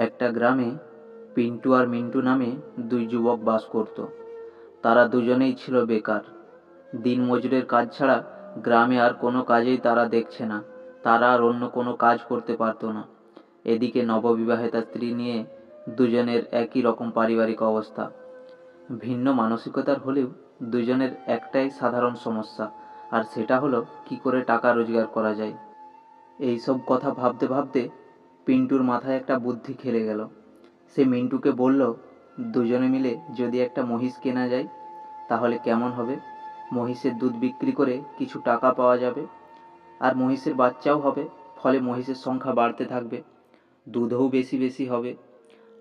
একটা গ্রামে পিন্টু আর মিন্টু নামে দুই যুবক বাস করত। তারা দুজনেই ছিল বেকার। দিনমজুরের কাজ ছাড়া গ্রামে আর কোনো কাজেই তারা দেখছে না। তারা আর অন্য কোনো কাজ করতে পারতো না। এদিকে নববিবাহিতা স্ত্রী নিয়ে দুজনের একই রকম পারিবারিক অবস্থা। ভিন্ন মানসিকতার হলেও দুজনের একটাই সাধারণ সমস্যা, আর সেটা হলো কি করে টাকা রোজগার করা যায়। এই সব কথা ভাবতে ভাবতে পিন্টুর মাথায় একটা বুদ্ধি খেলে গেল। সে মিন্টুকে বলল, দুজনে মিলে যদি একটা মহিষ কেনা যায় তাহলে কেমন হবে। মহিষের দুধ বিক্রি করে কিছু টাকা পাওয়া যাবে, আর মহিষের বাচ্চাও হবে। ফলে মহিষের সংখ্যা বাড়তে থাকবে, দুধও বেশি বেশি হবে।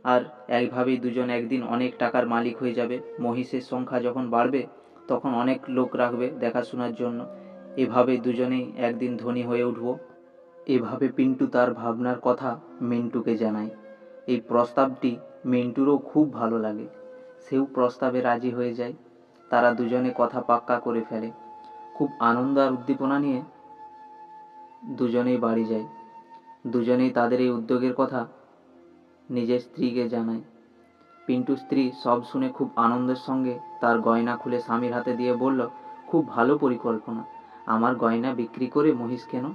আর এইভাবেই দুজন একদিন অনেক টাকার মালিক হয়ে যাবে। মহিষের সংখ্যা যখন বাড়বে তখন অনেক লোক রাখবে দেখাশোনার জন্য। এভাবে দুজনেই একদিন ধনী হয়ে উঠব। এভাবে পিন্টু তার ভাবনার কথা মিন্টুকে জানায়। এই প্রস্তাবটি মিন্টুরও খুব ভালো লাগে। সেও প্রস্তাবে রাজি হয়ে যায়। তারা দুজনে কথা পাক্কা করে ফেলে। খুব আনন্দ আর উদ্দীপনা নিয়ে দুজনেই বাড়ি যায়। দুজনেই তাদের এই উদ্যোগের কথা নিজের স্ত্রীকে জানায়। পিন্টুর স্ত্রী সব শুনে খুব আনন্দের সঙ্গে তার গয়না খুলে স্বামীর হাতে দিয়ে বলল, খুব ভালো পরিকল্পনা। আমার গয়না বিক্রি করে মহিষ কেন,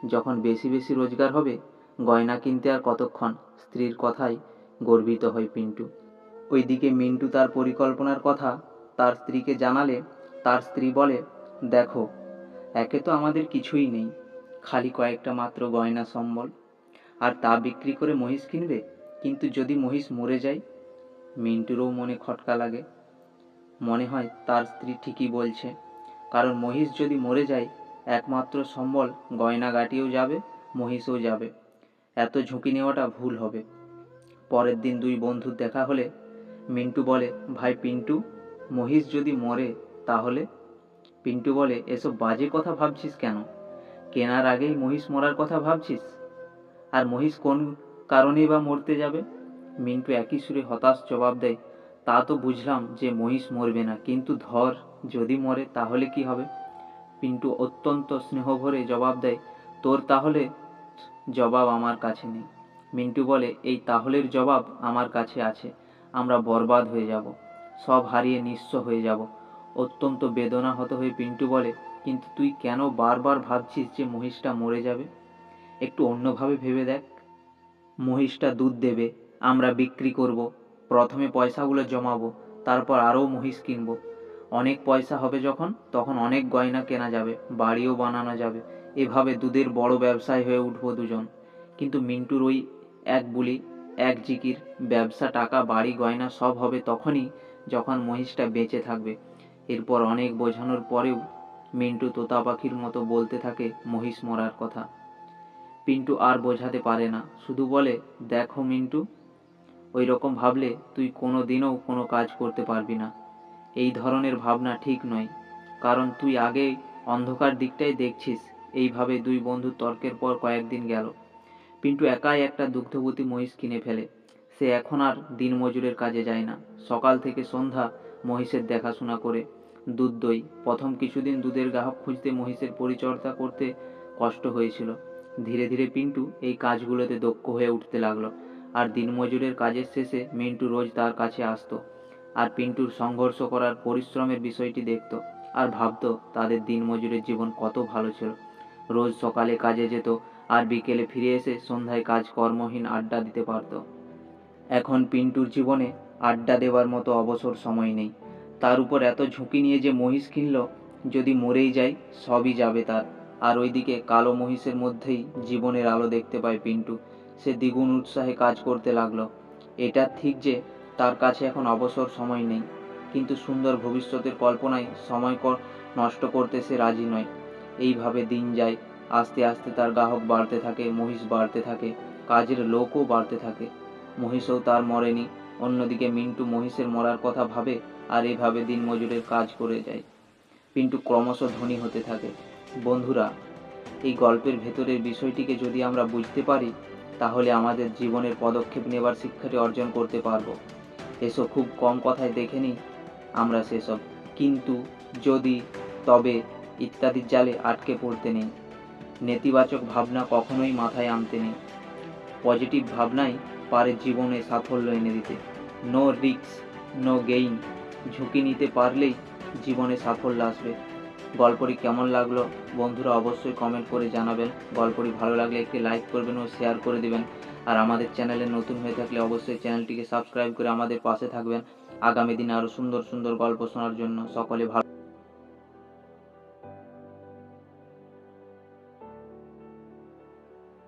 যখন বেশি বেশি রোজগার হবে গয়না কিনতে আর কতক্ষণ। স্ত্রীর কথায় গর্বিত হয় পিন্টু। ওইদিকে মিন্টু তার পরিকল্পনার কথা তার স্ত্রীকে জানালে তার স্ত্রী বলে, দেখো, একে তো আমাদের কিছুই নেই, খালি কয়েকটা মাত্র গয়না সম্বল, আর তা বিক্রি করে মহিষ কিনবে। কিন্তু যদি মহিষ মরে যায়। মিন্টুরও মনে খটকা লাগে। মনে হয় তার স্ত্রী ঠিকই বলছে, কারণ মহিষ যদি মরে যায় একমাত্র সম্বল গয়নাগাটিও যাবে, মহিষও যাবে। এত ঝুঁকি নেওয়াটা ভুল হবে। পরের দিন দুই বন্ধুর দেখা হলে মিন্টু বলে, ভাই পিন্টু, মহিষ যদি মরে তাহলে? পিন্টু বলে, এসব বাজে কথা ভাবছিস কেন? কেনার আগেই মহিষ মরার কথা ভাবছিস? আর মহিষ কোন কারণেই বা মরতে যাবে? মিন্টু একই সুরে হতাশ জবাব দেয়, তা তো বুঝলাম যে মহিষ মরবে না, কিন্তু ধর যদি মরে তাহলে কি হবে? পিন্টু অত্যন্ত স্নেহভরে জবাব দেয়, তোর তাহলে জবাব আমার কাছে নেই। মিন্টু বলে, এই তাহলের জবাব আমার কাছে আছে। আমরা বরবাদ হয়ে যাব, সব হারিয়ে নিঃস্ব হয়ে যাব। অত্যন্ত বেদনাহত হয়ে পিন্টু বলে, কিন্তু তুই কেন বারবার ভাবছিস যে মহিষটা মরে যাবে? একটু অন্যভাবে ভেবে দেখ। মহিষটা দুধ দেবে, আমরা বিক্রি করব, প্রথমে পয়সাগুলো জমাবো, তারপর আরও মহিষ কিনবো। অনেক পয়সা হবে যখন, তখন অনেক গয়না কেনা যাবে, বাড়িও বানানো যাবে। এভাবে দুধের বড় ব্যবসায়ী হয়ে উঠবো দুজন। কিন্তু মিন্টুর ওই এক বুলি, এক জিকির, ব্যবসা, টাকা, বাড়ি, গয়না সব হবে তখনই যখন মহিষটা বেঁচে থাকবে। এরপর অনেক বোঝানোর পরেও মিন্টু তোতা পাখির মতো বলতে থাকে মহিষ মরার কথা। পিন্টু আর বোঝাতে পারে না, শুধু বলে, দেখো মিন্টু, ওই রকম ভাবলে তুই কোনো দিনও কোনো কাজ করতে পারবি না। এই ধরনের ভাবনা ঠিক নয়, কারণ তুই আগে অন্ধকার দিকটাই দেখছিস। এইভাবে দুই বন্ধু তর্কের পর কয়েকদিন গেল। পিন্টু একাই একটা দুগ্ধবতী মহিষ কিনে ফেলে। সে এখন আর দিনমজুরের কাজে যায় না। সকাল থেকে সন্ধ্যা মহিষের দেখাশোনা করে, দুধ দই। প্রথম কিছুদিন দুধের গ্রাহক খুঁজতে মহিষের পরিচর্যা করতে কষ্ট হয়েছিল। ধীরে ধীরে পিন্টু এই কাজগুলোতে দক্ষ হয়ে উঠতে লাগলো। আর দিনমজুরের কাজের শেষে মিন্টু রোজ তার কাছে আসতো, আর পিন্টুর সংঘর্ষ করার পরিশ্রমের বিষয়টি দেখতো, আর ভাবতো তাদের দিনমজুরের জীবন কত ভালো ছিল। রোজ সকালে কাজে যেত, আর বিকেলে ফিরে এসে সন্ধ্যায় কাজ কর্মহীন আড্ডা দিতে পারত। এখন পিন্টুর জীবনে আড্ডা দেওয়ার মতো অবসর সময় নেই। তার উপর এত ঝুঁকি নিয়ে যে মহিষ কিনল, যদি মরেই যায় সবই যাবে তার। আর ওইদিকে কালো মহিষের মধ্যেই জীবনের আলো দেখতে পায় পিন্টু। সে দ্বিগুণ উৎসাহে কাজ করতে লাগলো। এটা ঠিক যে তার কাছে এখন অবসর সময় নেই, কিন্তু সুন্দর ভবিষ্যতের কল্পনায় সময় নষ্ট করতে সে রাজি নয়। এইভাবে দিন যায়। আস্তে আস্তে তার গ্রাহক বাড়তে থাকে, মহিষ বাড়তে থাকে, কাজের লোকও বাড়তে থাকে। মহিষও তার মরেনি। অন্যদিকে মিন্টু মহিষের মরার কথা ভাবে, আর এভাবে দিনমজুরের কাজ করে যায়। পিন্টু ক্রমশ ধনী হতে থাকে। বন্ধুরা, এই গল্পের ভেতরের বিষয়টিকে যদি আমরা বুঝতে পারি, তাহলে আমাদের জীবনের পদক্ষেপ নেবার শিক্ষাটি অর্জন করতে পারবো। এসব খুব কম কথায় দেখে নিই আমরা সেসব। কিন্তু, যদি, তবে ইত্যাদির জালে আটকে পড়তে নেই। নেতিবাচক ভাবনা কখনোই মাথায় আনতে নেই। পজিটিভ ভাবনাই পারে জীবনে সাফল্য এনে দিতে। নো রিস্ক নো গেইন, ঝুঁকি নিতে পারলেই জীবনে সাফল্য আসবে। গল্পটি কেমন লাগলো বন্ধুরা অবশ্যই কমেন্ট করে জানাবেন। গল্পটি ভালো লাগলে একটি লাইক করবেন ও শেয়ার করে দেবেন। আর আমাদের চ্যানেলে নতুন হয়ে থাকলে অবশ্যই চ্যানেলটিকে সাবস্ক্রাইব করে আমাদের পাশে থাকবেন আগামী দিনে আরও সুন্দর সুন্দর গল্প শোনার জন্য। সকলে ভালো